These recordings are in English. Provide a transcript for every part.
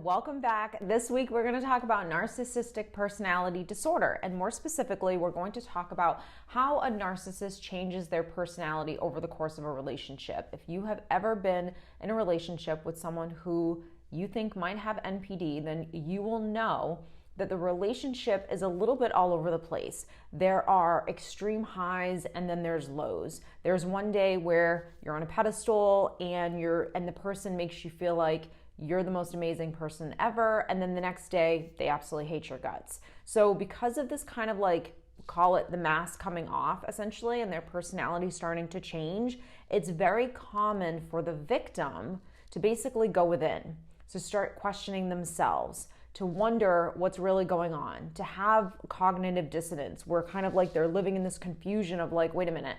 welcome back. This week we're going to talk about narcissistic personality disorder, and more specifically we're going to talk about how a narcissist changes their personality over the course of a relationship. If you have ever been in a relationship with someone who you think might have NPD, then you will know that the relationship is a little bit all over the place. There are extreme highs and then there's lows. There's one day where you're on a pedestal and the person makes you feel like you're the most amazing person ever, and then the next day they absolutely hate your guts. So because of this kind of call it the mask coming off essentially, and their personality starting to change, it's very common for the victim to basically go within, to start questioning themselves, to wonder what's really going on, to have cognitive dissonance where kind of like they're living in this confusion of like, wait a minute,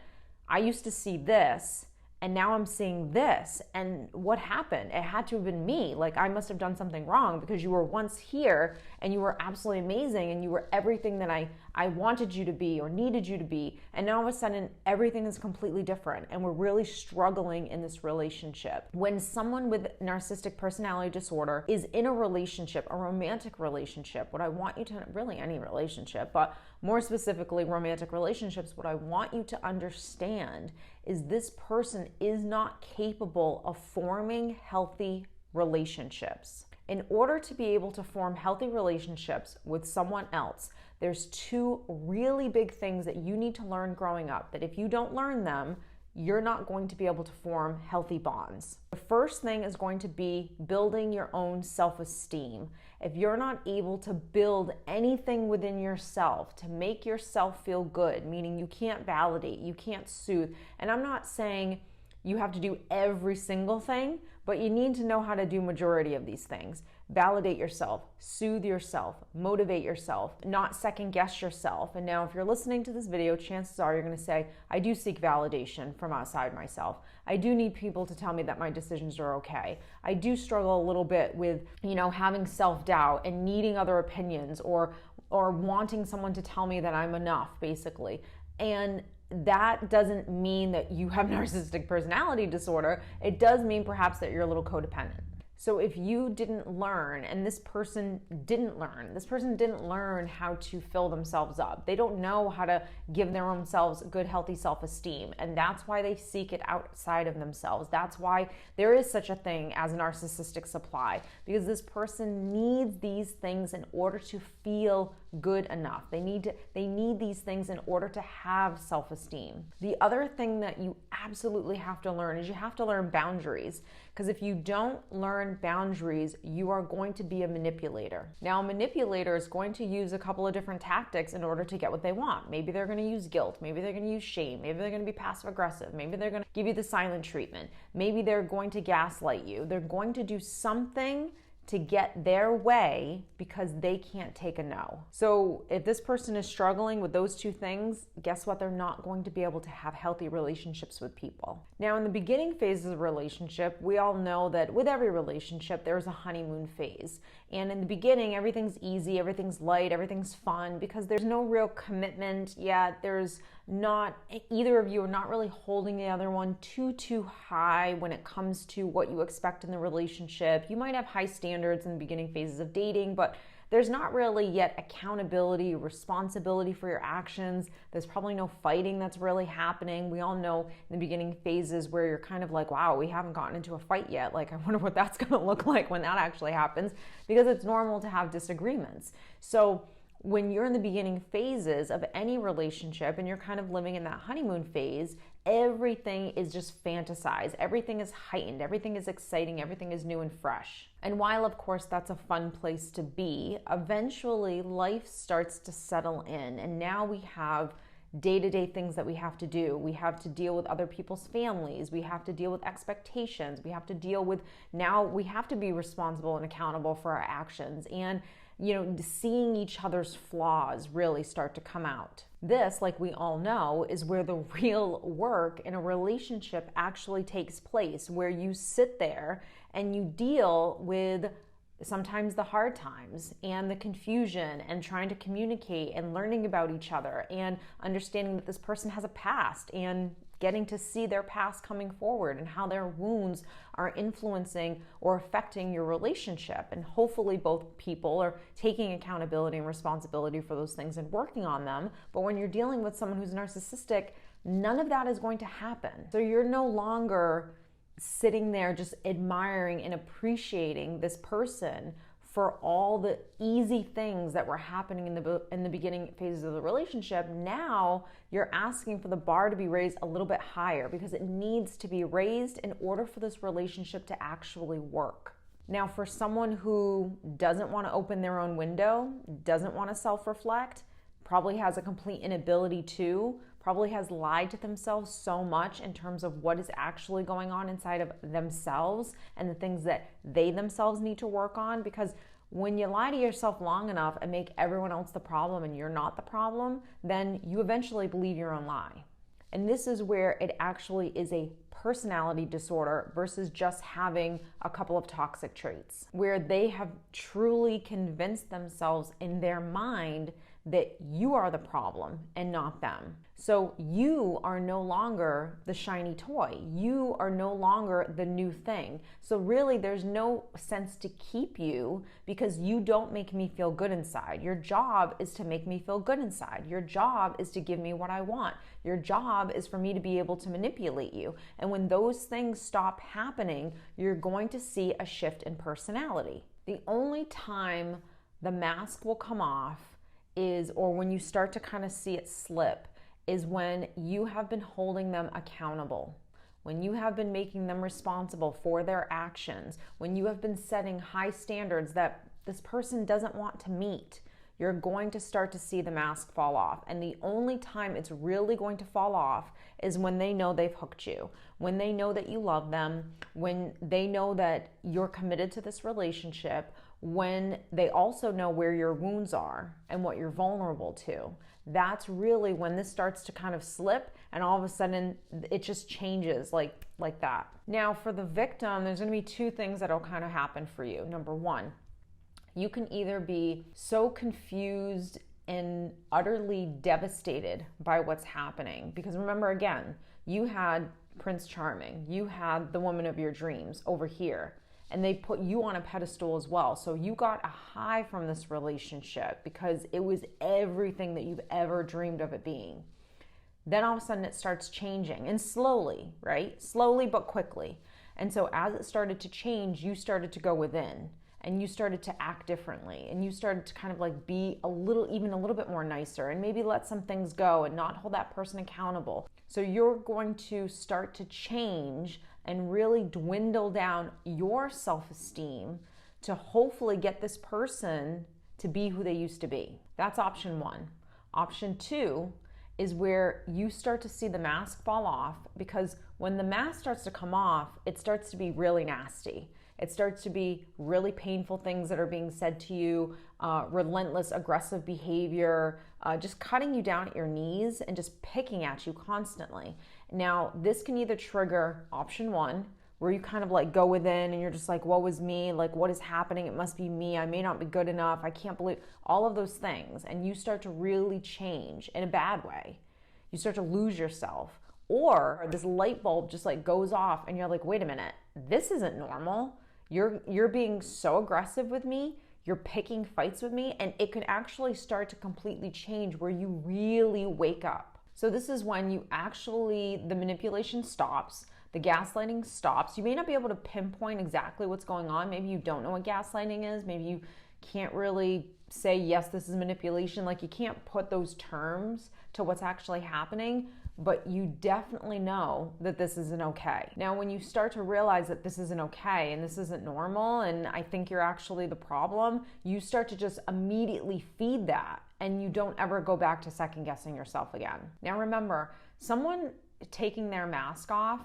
I used to see this and now I'm seeing this, and what happened? It had to have been me. Like, I must have done something wrong because you were once here and you were absolutely amazing and you were everything that I wanted you to be or needed you to be, and now all of a sudden everything is completely different and we're really struggling in this relationship. When someone with narcissistic personality disorder is in a relationship, a romantic relationship, what I want you to, really any relationship, but more specifically romantic relationships, what I want you to understand is this person is not capable of forming healthy relationships. In order to be able to form healthy relationships with someone else, there's two really big things that you need to learn growing up, that if you don't learn them, you're not going to be able to form healthy bonds. The first thing is going to be building your own self-esteem. If you're not able to build anything within yourself to make yourself feel good, meaning you can't validate, you can't soothe, and I'm not saying you have to do every single thing, but you need to know how to do majority of these things. Validate yourself, soothe yourself, motivate yourself, not second guess yourself. And now if you're listening to this video, chances are you're gonna say, I do seek validation from outside myself. I do need people to tell me that my decisions are okay. I do struggle a little bit with, having self-doubt and needing other opinions or wanting someone to tell me that I'm enough, basically. And that doesn't mean that you have narcissistic personality disorder. It does mean perhaps that you're a little codependent. So if you didn't learn, and this person didn't learn how to fill themselves up. They don't know how to give their own selves good, healthy self-esteem. And that's why they seek it outside of themselves. That's why there is such a thing as a narcissistic supply, because this person needs these things in order to feel good enough. They need these things in order to have self-esteem. The other thing that you absolutely have to learn is you have to learn boundaries, because if you don't learn boundaries, you are going to be a manipulator. Now, a manipulator is going to use a couple of different tactics in order to get what they want. Maybe they're going to use guilt. Maybe they're going to use shame. Maybe they're going to be passive aggressive. Maybe they're going to give you the silent treatment. Maybe they're going to gaslight you. They're going to do something to get their way because they can't take a no. So if this person is struggling with those two things, guess what? They're not going to be able to have healthy relationships with people. Now, in the beginning phases of a relationship, we all know that with every relationship, there's a honeymoon phase. And in the beginning, everything's easy, everything's light, everything's fun, because there's no real commitment yet. Either of you are not really holding the other one too high when it comes to what you expect in the relationship. You might have high standards in the beginning phases of dating, but there's not really yet accountability, responsibility for your actions. There's probably no fighting that's really happening. We all know in the beginning phases where you're kind of like, wow, we haven't gotten into a fight yet. Like, I wonder what that's gonna look like when that actually happens, because it's normal to have disagreements. So when you're in the beginning phases of any relationship and you're kind of living in that honeymoon phase, everything is just fantasized. Everything is heightened. Everything is exciting. Everything is new and fresh. And while, of course, that's a fun place to be, eventually life starts to settle in. And now we have day-to-day things that we have to do. We have to deal with other people's families. We have to deal with expectations. We have to be responsible and accountable for our actions. And seeing each other's flaws really start to come out. This, like we all know, is where the real work in a relationship actually takes place, where you sit there and you deal with sometimes the hard times and the confusion and trying to communicate and learning about each other and understanding that this person has a past and getting to see their past coming forward and how their wounds are influencing or affecting your relationship. And hopefully both people are taking accountability and responsibility for those things and working on them. But when you're dealing with someone who's narcissistic, none of that is going to happen. So you're no longer sitting there just admiring and appreciating this person for all the easy things that were happening in the beginning phases of the relationship. Now you're asking for the bar to be raised a little bit higher, because it needs to be raised in order for this relationship to actually work. Now, for someone who doesn't want to open their own window, doesn't want to self-reflect, probably has a complete inability to, probably has lied to themselves so much in terms of what is actually going on inside of themselves and the things that they themselves need to work on. Because when you lie to yourself long enough and make everyone else the problem and you're not the problem, then you eventually believe your own lie. And this is where it actually is a personality disorder versus just having a couple of toxic traits, where they have truly convinced themselves in their mind that you are the problem and not them. So you are no longer the shiny toy. You are no longer the new thing. So really there's no sense to keep you, because you don't make me feel good inside. Your job is to make me feel good inside. Your job is to give me what I want. Your job is for me to be able to manipulate you. And when those things stop happening, you're going to see a shift in personality. The only time the mask will come off is, or when you start to kind of see it slip, is when you have been holding them accountable, when you have been making them responsible for their actions, when you have been setting high standards that this person doesn't want to meet. You're going to start to see the mask fall off. And the only time it's really going to fall off is when they know they've hooked you, when they know that you love them, when they know that you're committed to this relationship, when they also know where your wounds are and what you're vulnerable to. That's really when this starts to kind of slip, and all of a sudden it just changes like that. Now, for the victim, there's going to be two things that'll kind of happen for you. Number one, you can either be so confused and utterly devastated by what's happening, because remember, again, you had Prince Charming, you had the woman of your dreams over here, and they put you on a pedestal as well. So you got a high from this relationship because it was everything that you've ever dreamed of it being. Then all of a sudden it starts changing, and slowly, right? Slowly but quickly. And so as it started to change, you started to go within, and you started to act differently, and you started to kind of like be even a little bit more nicer, and maybe let some things go and not hold that person accountable. So you're going to start to change and really dwindle down your self-esteem to hopefully get this person to be who they used to be. That's option one. Option two is where you start to see the mask fall off, because when the mask starts to come off, it starts to be really nasty. It starts to be really painful things that are being said to you, relentless, aggressive behavior, just cutting you down at your knees and just picking at you constantly. Now, this can either trigger option one, where you kind of like go within and you're just like, woe is me, like what is happening? It must be me. I may not be good enough. I can't believe all of those things. And you start to really change in a bad way. You start to lose yourself. Or this light bulb just like goes off and you're like, wait a minute, this isn't normal. You're being so aggressive with me. You're picking fights with me, and it could actually start to completely change where you really wake up. So this is when the manipulation stops, the gaslighting stops. You may not be able to pinpoint exactly what's going on. Maybe you don't know what gaslighting is. Maybe you can't really say, yes, this is manipulation. Like, you can't put those terms to what's actually happening, but you definitely know that this isn't okay. Now, when you start to realize that this isn't okay and this isn't normal, and I think you're actually the problem, you start to just immediately feed that, and you don't ever go back to second guessing yourself again. Now, remember, someone taking their mask off,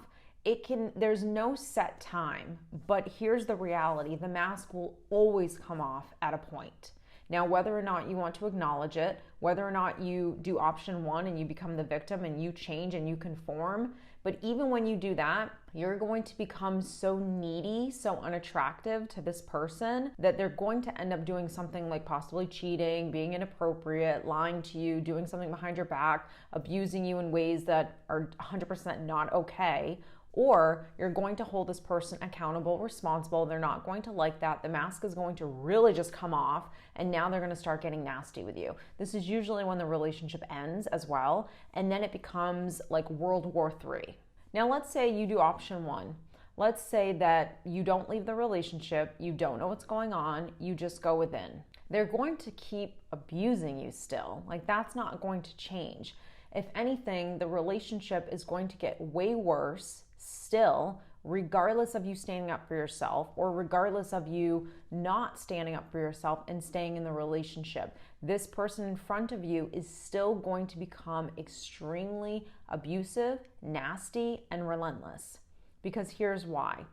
there's no set time, but here's the reality: the mask will always come off at a point. Now, whether or not you want to acknowledge it, whether or not you do option one and you become the victim and you change and you conform, But even when you do that, you're going to become so needy, so unattractive to this person that they're going to end up doing something like possibly cheating, being inappropriate, lying to you, doing something behind your back, abusing you in ways that are 100% not okay. Or you're going to hold this person accountable, responsible. They're not going to like that. The mask is going to really just come off, and now they're going to start getting nasty with you. This is usually when the relationship ends as well, and then it becomes like World War III. Now, let's say you do option one. Let's say that you don't leave the relationship, you don't know what's going on, you just go within. They're going to keep abusing you still. Like, that's not going to change. If anything, the relationship is going to get way worse still, regardless of you standing up for yourself or regardless of you not standing up for yourself and staying in the relationship. This person in front of you is still going to become extremely abusive, nasty, and relentless. Because here's why.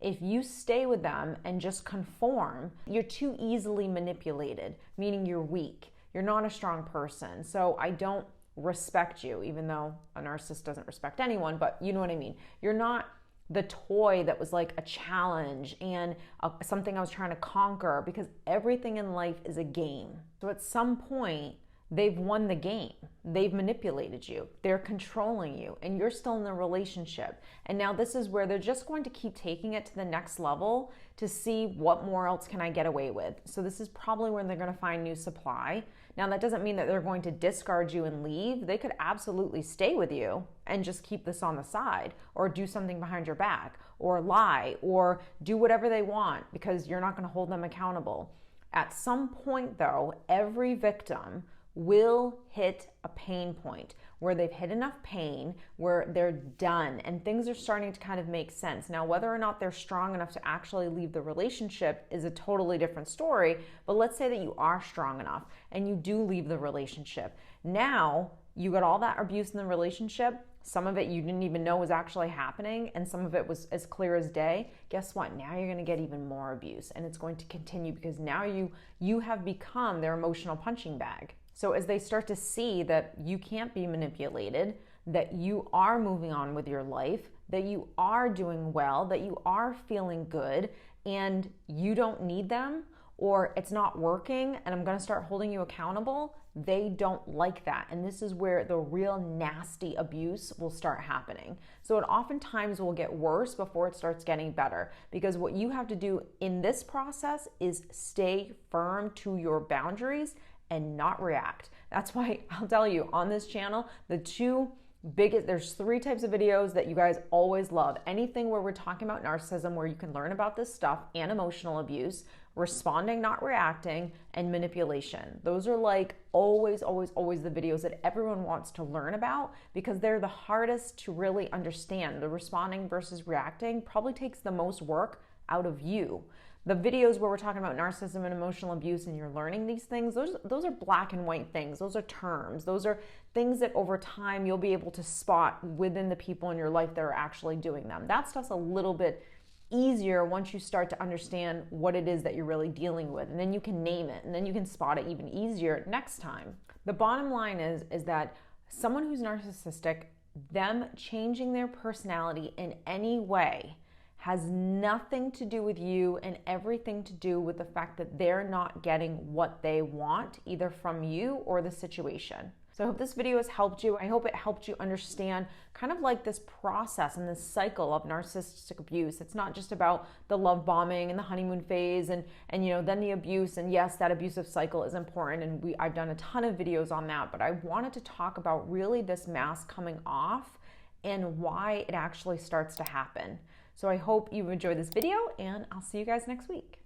If you stay with them and just conform, you're too easily manipulated, meaning you're weak. You're not a strong person. So I don't respect you, even though a narcissist doesn't respect anyone, but you know what I mean. You're not the toy that was like a challenge and something I was trying to conquer, because everything in life is a game. So at some point, they've won the game. They've manipulated you. They're controlling you, and you're still in the relationship. And now this is where they're just going to keep taking it to the next level to see what more else can I get away with. So this is probably when they're going to find new supply. Now, that doesn't mean that they're going to discard you and leave. They could absolutely stay with you and just keep this on the side, or do something behind your back, or lie, or do whatever they want, because you're not going to hold them accountable. At some point, though, every victim will hit a pain point where they've hit enough pain, where they're done, and things are starting to kind of make sense. Now, whether or not they're strong enough to actually leave the relationship is a totally different story, but let's say that you are strong enough and you do leave the relationship. Now, you got all that abuse in the relationship, some of it you didn't even know was actually happening, and some of it was as clear as day. Guess what? Now you're going to get even more abuse, and it's going to continue, because now you have become their emotional punching bag. So as they start to see that you can't be manipulated, that you are moving on with your life, that you are doing well, that you are feeling good, and you don't need them, or it's not working and I'm going to start holding you accountable, they don't like that. And this is where the real nasty abuse will start happening. So it oftentimes will get worse before it starts getting better, because what you have to do in this process is stay firm to your boundaries and not react. That's why I'll tell you, on this channel, there's 3 types of videos that you guys always love. Anything where we're talking about narcissism, where you can learn about this stuff, and emotional abuse, responding, not reacting, and manipulation. Those are like always the videos that everyone wants to learn about, because they're the hardest to really understand. The responding versus reacting probably takes the most work out of you. The videos where we're talking about narcissism and emotional abuse and you're learning these things, those are black and white things. Those are terms. Those are things that over time you'll be able to spot within the people in your life that are actually doing them. That stuff's a little bit easier once you start to understand what it is that you're really dealing with, and then you can name it, and then you can spot it even easier next time. The bottom line is that someone who's narcissistic, them changing their personality in any way has nothing to do with you and everything to do with the fact that they're not getting what they want, either from you or the situation. So I hope this video has helped you. I hope it helped you understand kind of like this process and this cycle of narcissistic abuse. It's not just about the love bombing and the honeymoon phase and then the abuse. And yes, that abusive cycle is important, and I've done a ton of videos on that, but I wanted to talk about really this mask coming off and why it actually starts to happen. So I hope you enjoyed this video, and I'll see you guys next week.